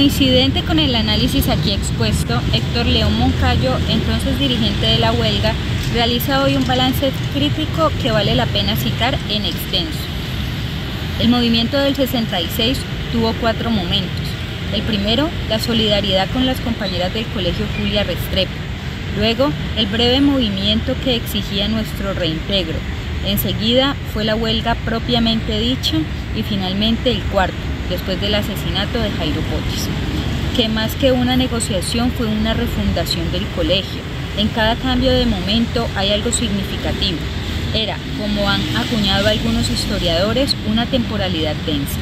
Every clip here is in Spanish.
Coincidente con el análisis aquí expuesto, Héctor León Moncayo, entonces dirigente de la huelga, realiza hoy un balance crítico que vale la pena citar en extenso. El movimiento del 66 tuvo 4 momentos. El primero, la solidaridad con las compañeras del Colegio Julia Restrepo. Luego, el breve movimiento que exigía nuestro reintegro. Enseguida fue la huelga propiamente dicha y finalmente el cuarto, después del asesinato de Jairo Potis, que más que una negociación fue una refundación del colegio. En cada cambio de momento hay algo significativo. Era, como han acuñado algunos historiadores, una temporalidad densa.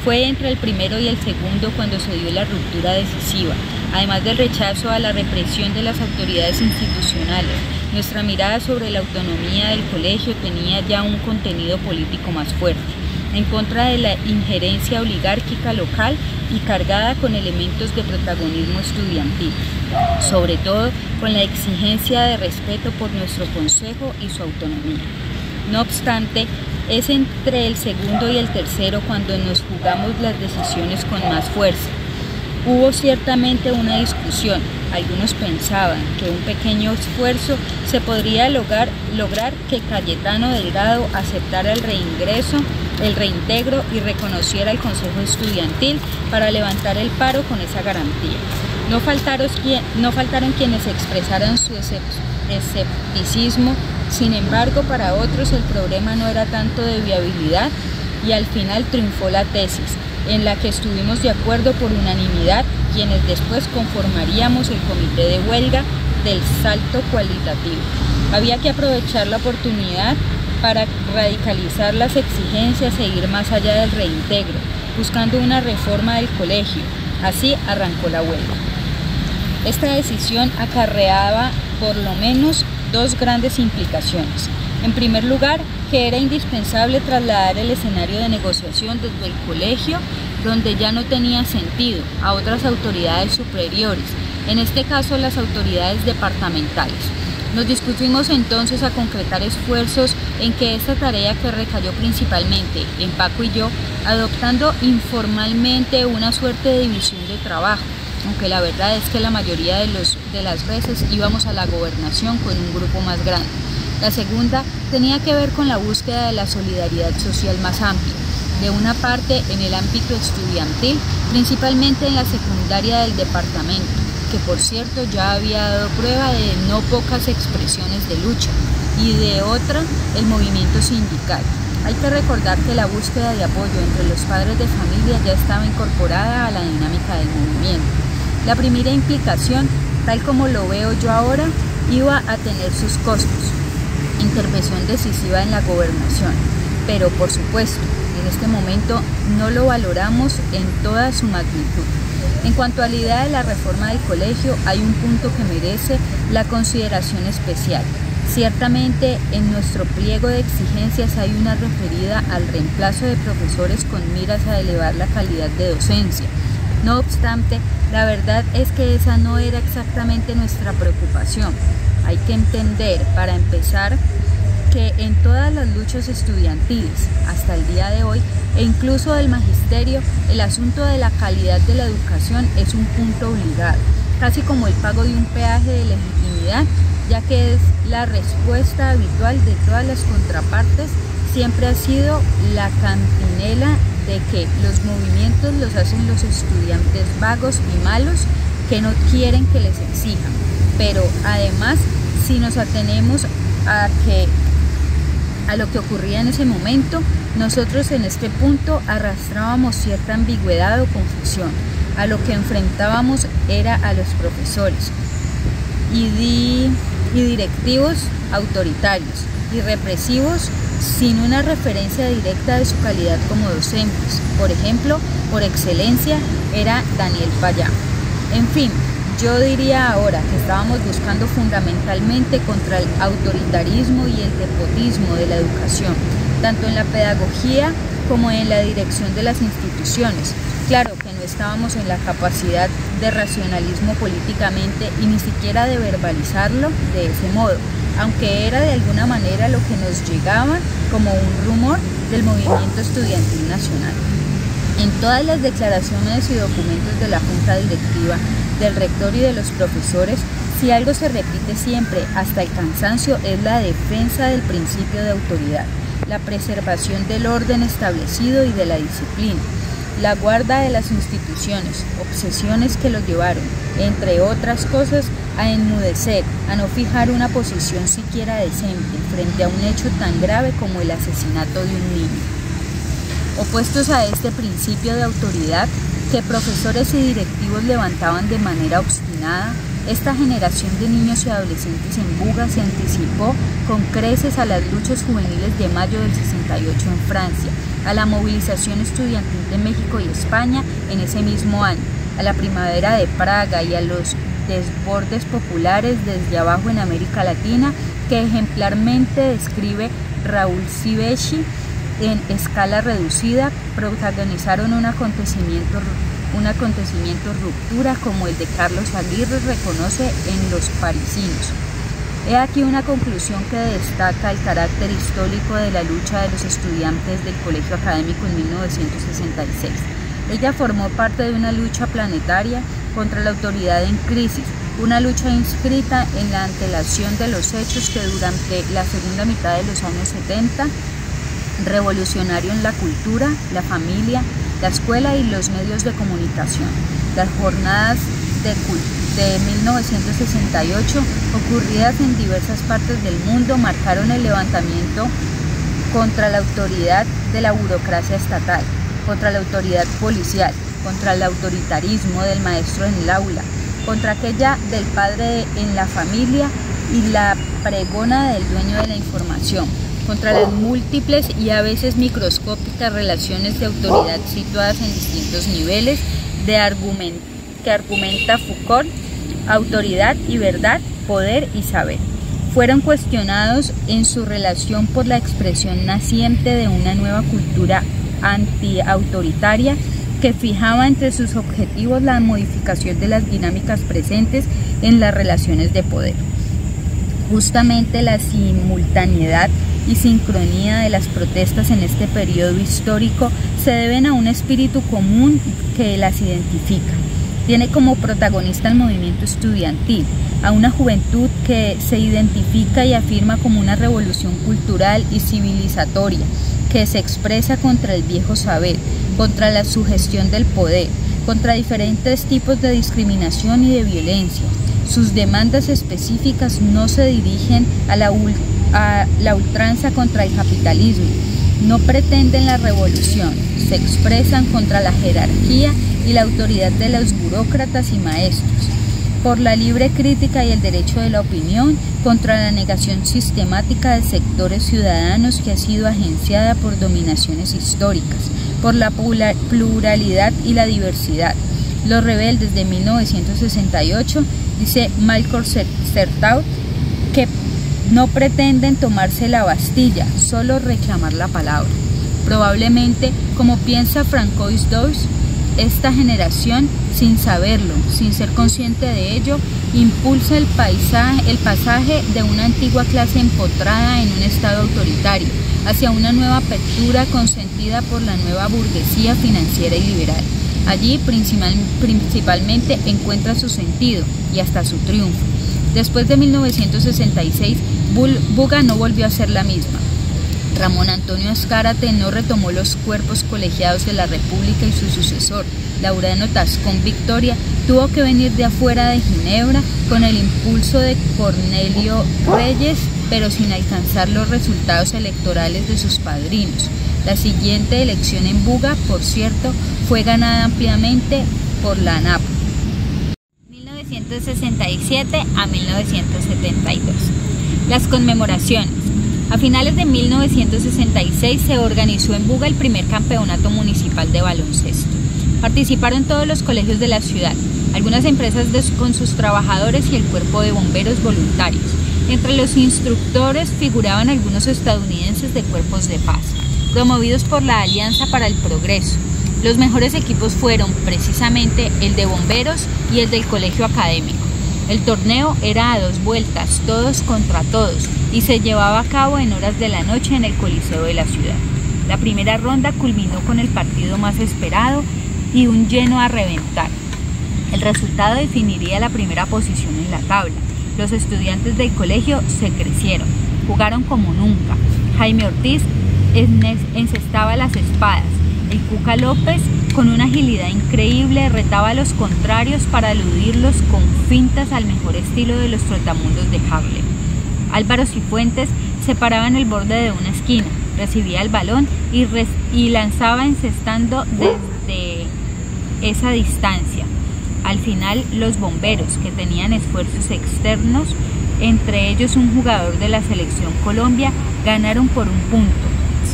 Fue entre el primero y el segundo cuando se dio la ruptura decisiva. Además del rechazo a la represión de las autoridades institucionales, nuestra mirada sobre la autonomía del colegio tenía ya un contenido político más fuerte, en contra de la injerencia oligárquica local y cargada con elementos de protagonismo estudiantil, sobre todo con la exigencia de respeto por nuestro consejo y su autonomía. No obstante, es entre el segundo y el tercero cuando nos jugamos las decisiones con más fuerza. Hubo ciertamente una discusión. Algunos pensaban que un pequeño esfuerzo se podría lograr que Cayetano Delgado aceptara el reintegro y reconociera el Consejo Estudiantil para levantar el paro con esa garantía. No faltaron quienes expresaran su escepticismo. Sin embargo, para otros el problema no era tanto de viabilidad y al final triunfó la tesis, en la que estuvimos de acuerdo por unanimidad, quienes después conformaríamos el comité de huelga del salto cualitativo. Había que aprovechar la oportunidad para radicalizar las exigencias e ir más allá del reintegro, buscando una reforma del colegio. Así arrancó la huelga. Esta decisión acarreaba por lo menos 2 grandes implicaciones. En primer lugar, que era indispensable trasladar el escenario de negociación desde el colegio, donde ya no tenía sentido, a otras autoridades superiores, en este caso las autoridades departamentales. Nos dispusimos entonces a concretar esfuerzos en que esta tarea, que recayó principalmente en Paco y yo, adoptando informalmente una suerte de división de trabajo, aunque la verdad es que la mayoría de las veces íbamos a la gobernación con un grupo más grande. La segunda tenía que ver con la búsqueda de la solidaridad social más amplia, de una parte en el ámbito estudiantil, principalmente en la secundaria del departamento, que por cierto ya había dado prueba de no pocas expresiones de lucha, y de otra, el movimiento sindical. Hay que recordar que la búsqueda de apoyo entre los padres de familia ya estaba incorporada a la dinámica del movimiento. La primera implicación, tal como lo veo yo ahora, iba a tener sus costos. Intervención decisiva en la gobernación, pero por supuesto, en este momento no lo valoramos en toda su magnitud. En cuanto a la idea de la reforma del colegio, hay un punto que merece la consideración especial. Ciertamente, en nuestro pliego de exigencias hay una referida al reemplazo de profesores con miras a elevar la calidad de docencia. No obstante, la verdad es que esa no era exactamente nuestra preocupación. Hay que entender, para empezar, que en todas las luchas estudiantiles, hasta el día de hoy, e incluso del magisterio, el asunto de la calidad de la educación es un punto obligado, casi como el pago de un peaje de legitimidad, ya que es la respuesta habitual de todas las contrapartes. Siempre ha sido la cantinela de que los movimientos los hacen los estudiantes vagos y malos que no quieren que les exijan. Pero además, si nos atenemos a lo que ocurría en ese momento, nosotros en este punto arrastrábamos cierta ambigüedad o confusión. A lo que enfrentábamos era a los profesores y directivos autoritarios y represivos, sin una referencia directa de su calidad como docentes. Por ejemplo, por excelencia era Daniel Payá. En fin, yo diría ahora que estábamos buscando fundamentalmente contra el autoritarismo y el despotismo de la educación, tanto en la pedagogía como en la dirección de las instituciones. Claro que no estábamos en la capacidad de racionalismo políticamente y ni siquiera de verbalizarlo de ese modo, aunque era de alguna manera lo que nos llegaba como un rumor del movimiento estudiantil nacional. En todas las declaraciones y documentos de la Junta Directiva, del rector y de los profesores, si algo se repite siempre hasta el cansancio es la defensa del principio de autoridad, la preservación del orden establecido y de la disciplina, la guarda de las instituciones, obsesiones que los llevaron, entre otras cosas, a enmudecer, a no fijar una posición siquiera decente frente a un hecho tan grave como el asesinato de un niño. Opuestos a este principio de autoridad que profesores y directivos levantaban de manera obstinada, esta generación de niños y adolescentes en Buga se anticipó con creces a las luchas juveniles de mayo del 68 en Francia, a la movilización estudiantil de México y España en ese mismo año, a la primavera de Praga y a los desbordes populares desde abajo en América Latina que ejemplarmente describe Raúl Civeschi en escala reducida, protagonizaron un acontecimiento ruptura como el de Carlos Aguirre reconoce en Los Parisinos. He aquí una conclusión que destaca el carácter histórico de la lucha de los estudiantes del Colegio Académico en 1966. Ella formó parte de una lucha planetaria contra la autoridad en crisis, una lucha inscrita en la antelación de los hechos que durante la segunda mitad de los años 70 revolucionaron la cultura, la familia, la escuela y los medios de comunicación. Las jornadas de 1968, ocurridas en diversas partes del mundo, marcaron el levantamiento contra la autoridad de la burocracia estatal, contra la autoridad policial, contra el autoritarismo del maestro en el aula, contra aquella del padre en la familia y la pregona del dueño de la información, contra las múltiples y a veces microscópicas relaciones de autoridad situadas en distintos niveles que argumenta Foucault, autoridad y verdad, poder y saber. Fueron cuestionados en su relación por la expresión naciente de una nueva cultura antiautoritaria que fijaba entre sus objetivos la modificación de las dinámicas presentes en las relaciones de poder. Justamente la simultaneidad y sincronía de las protestas en este periodo histórico se deben a un espíritu común que las identifica. Tiene como protagonista el movimiento estudiantil, a una juventud que se identifica y afirma como una revolución cultural y civilizatoria, que se expresa contra el viejo saber, contra la sugestión del poder, contra diferentes tipos de discriminación y de violencia. Sus demandas específicas no se dirigen a la ultranza contra el capitalismo, no pretenden la revolución, se expresan contra la jerarquía y la autoridad de los burócratas y maestros, por la libre crítica y el derecho de la opinión, contra la negación sistemática de sectores ciudadanos que ha sido agenciada por dominaciones históricas, por la pluralidad y la diversidad. Los rebeldes de 1968, dice Malcolm Sertaut, que no pretenden tomarse la Bastilla, solo reclamar la palabra. Probablemente, como piensa Francois Deuze, esta generación, sin saberlo, sin ser consciente de ello, impulsa el pasaje de una antigua clase empotrada en un estado autoritario hacia una nueva apertura consentida por la nueva burguesía financiera y liberal. Allí principalmente encuentra su sentido y hasta su triunfo. Después de 1966, Buga no volvió a ser la misma. Ramón Antonio Azcárate no retomó los cuerpos colegiados de la República y su sucesor, Laureano Tascón Victoria, tuvo que venir de afuera de Ginebra con el impulso de Cornelio Reyes, pero sin alcanzar los resultados electorales de sus padrinos. La siguiente elección en Buga, por cierto, fue ganada ampliamente por la ANAP. 1967 a 1972. Las conmemoraciones. A finales de 1966 se organizó en Buga el primer campeonato municipal de baloncesto. Participaron todos los colegios de la ciudad, algunas empresas con sus trabajadores y el cuerpo de bomberos voluntarios. Entre los instructores figuraban algunos estadounidenses de cuerpos de paz, promovidos por la Alianza para el Progreso. Los mejores equipos fueron precisamente el de bomberos y el del colegio académico. El torneo era a 2 vueltas, todos contra todos, y se llevaba a cabo en horas de la noche en el Coliseo de la ciudad. La primera ronda culminó con el partido más esperado y un lleno a reventar. El resultado definiría la primera posición en la tabla. Los estudiantes del colegio se crecieron, jugaron como nunca. Jaime Ortiz encestaba las espadas. El Cuca López, con una agilidad increíble, retaba a los contrarios para eludirlos con fintas al mejor estilo de los trotamundos de Harlem. Álvaro Cifuentes se paraba en el borde de una esquina, recibía el balón y lanzaba encestando desde esa distancia. Al final, los bomberos, que tenían esfuerzos externos, entre ellos un jugador de la selección Colombia, ganaron por un punto.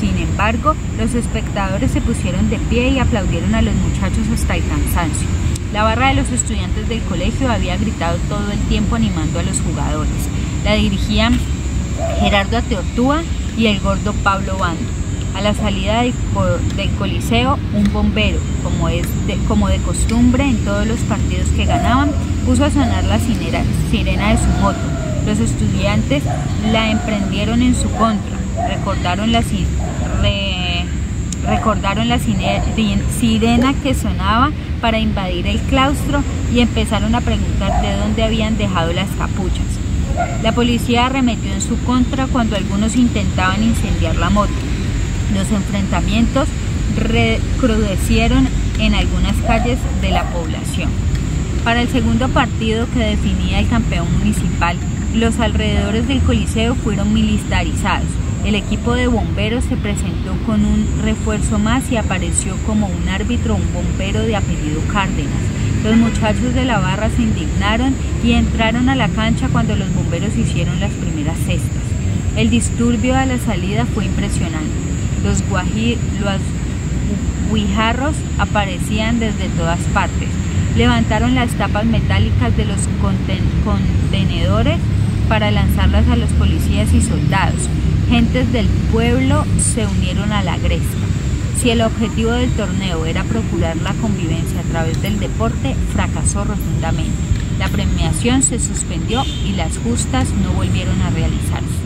Sin embargo, los espectadores se pusieron de pie y aplaudieron a los muchachos hasta el cansancio. La barra de los estudiantes del colegio había gritado todo el tiempo animando a los jugadores. La dirigían Gerardo Ateortúa y el gordo Pablo Bando. A la salida del Coliseo, un bombero, como de costumbre en todos los partidos que ganaban, puso a sonar la sirena de su moto. Los estudiantes la emprendieron en su contra, recordaron la sirena que sonaba para invadir el claustro y empezaron a preguntar de dónde habían dejado las capuchas. La policía arremetió en su contra cuando algunos intentaban incendiar la moto. Los enfrentamientos recrudecieron en algunas calles de la población. Para el segundo partido, que definía el campeón municipal, los alrededores del Coliseo fueron militarizados. El equipo de bomberos se presentó con un refuerzo más y apareció como un árbitro un bombero de apellido Cárdenas. Los muchachos de la barra se indignaron y entraron a la cancha cuando los bomberos hicieron las primeras cestas. El disturbio a la salida fue impresionante. Los guijarros aparecían desde todas partes. Levantaron las tapas metálicas de los contenedores para lanzarlas a los policías y soldados. Gentes del pueblo se unieron a la gresca. Si el objetivo del torneo era procurar la convivencia a través del deporte, fracasó rotundamente. La premiación se suspendió y las justas no volvieron a realizarse.